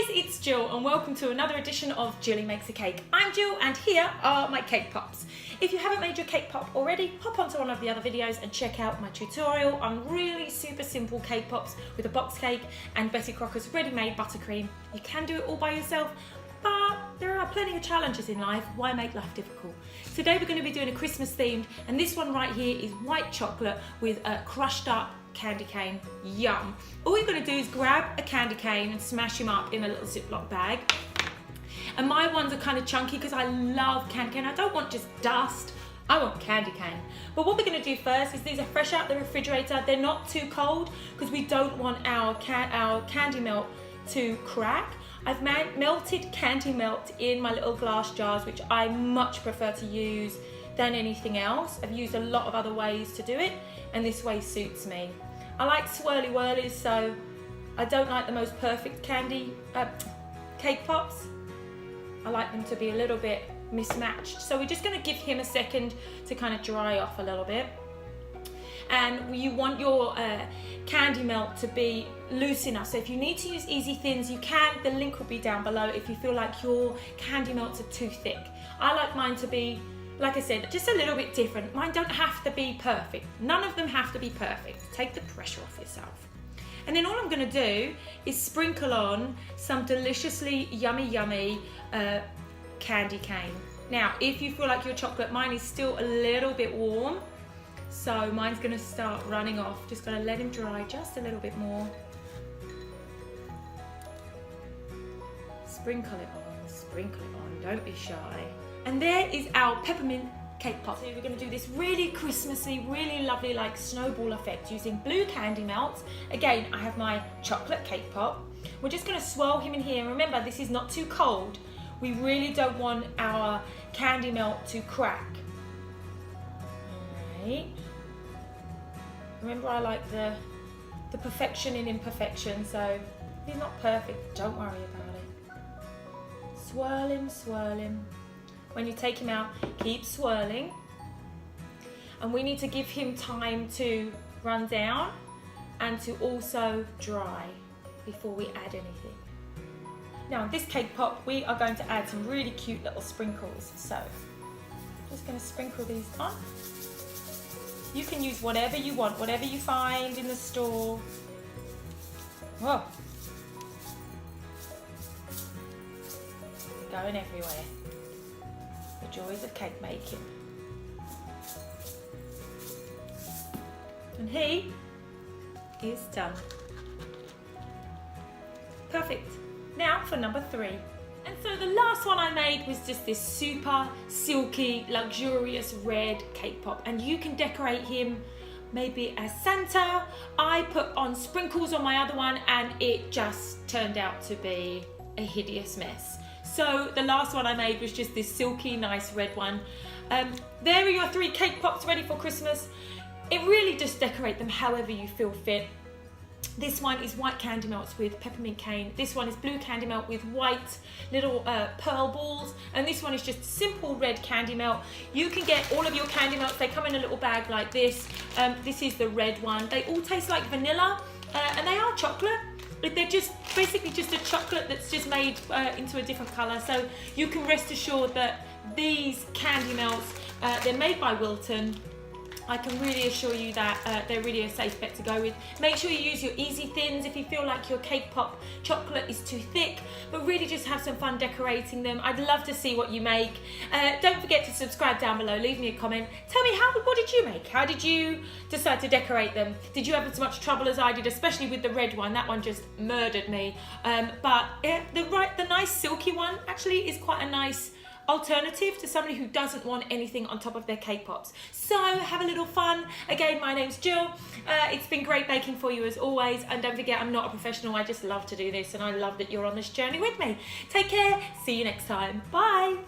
guys, it's Jill and welcome to another edition of Jilly Makes a Cake. I'm Jill and here are my cake pops. If you haven't made your cake pop already, hop onto one of the other videos and check out my tutorial on really super simple cake pops with a box cake and Betty Crocker's ready-made buttercream. You can do it all by yourself, but there are plenty of challenges in life. Why make life difficult? Today we're going to be doing a Christmas themed, and this one right here is white chocolate with a crushed up candy cane. Yum. All you're going to do is grab a candy cane and smash him up in a little Ziploc bag. And my ones are kind of chunky because I love candy cane. I don't want just dust, I want candy cane. But what we're going to do first is these are fresh out the refrigerator. They're not too cold because we don't want our candy melt to crack. I've melted candy melt in my little glass jars, which I much prefer to use than anything else. I've used a lot of other ways to do it, and this way suits me. I like swirly whirlies, so I don't like the most perfect cake pops. I like them to be a little bit mismatched. So we're just going to give him a second to kind of dry off a little bit. And you want your candy melt to be loose enough. So if you need to use easy thins, you can. The link will be down below if you feel like your candy melts are too thick. I like mine to be, like I said, just a little bit different. Mine don't have to be perfect. None of them have to be perfect. Take the pressure off yourself. And then all I'm going to do is sprinkle on some deliciously yummy candy cane. Now, if you feel like your chocolate, mine is still a little bit warm, so mine's going to start running off. Just going to let him dry just a little bit more. Sprinkle it on, don't be shy. And there is our peppermint cake pop. So we're going to do this really Christmassy, really lovely like snowball effect using blue candy melts. Again, I have my chocolate cake pop. We're just going to swirl him in here. Remember, this is not too cold. We really don't want our candy melt to crack. Alright. Remember, I like the perfection in imperfection, so if he's not perfect, don't worry about it. Swirl him. When you take him out, keep swirling. And we need to give him time to run down and to also dry before we add anything. Now, this cake pop, we are going to add some really cute little sprinkles. So, just going to sprinkle these on. You can use whatever you want, whatever you find in the store. Whoa. Going everywhere. The joys of cake making. And he is done. Perfect. Now for number 3. And so the last one I made was just this super silky, luxurious red cake pop. And you can decorate him maybe as Santa. I put on sprinkles on my other one and it just turned out to be a hideous mess. So the last one I made was just this silky, nice red one. There are your 3 cake pops ready for Christmas. It really just decorate them however you feel fit. This one is white candy melts with peppermint cane. This one is blue candy melt with white little pearl balls. And this one is just simple red candy melt. You can get all of your candy melts. They come in a little bag like this. This is the red one. They all taste like vanilla and they are chocolate. They're just basically just a chocolate that's just made into a different colour. So you can rest assured that these candy melts, they're made by Wilton. I can really assure you that they're really a safe bet to go with. Make sure you use your easy thins if you feel like your cake pop chocolate is too thick, but really just have some fun decorating them. I'd love to see what you make. Don't forget to subscribe down below, leave me a comment. Tell me, what did you make? How did you decide to decorate them? Did you have as much trouble as I did, especially with the red one? That one just murdered me. But the nice silky one actually is quite a nice alternative to somebody who doesn't want anything on top of their cake pops. So have a little fun. Again, my name's Jill. It's been great baking for you as always, and don't forget, I'm not a professional. I just love to do this, and I love that you're on this journey with me. Take care. See you next time. Bye.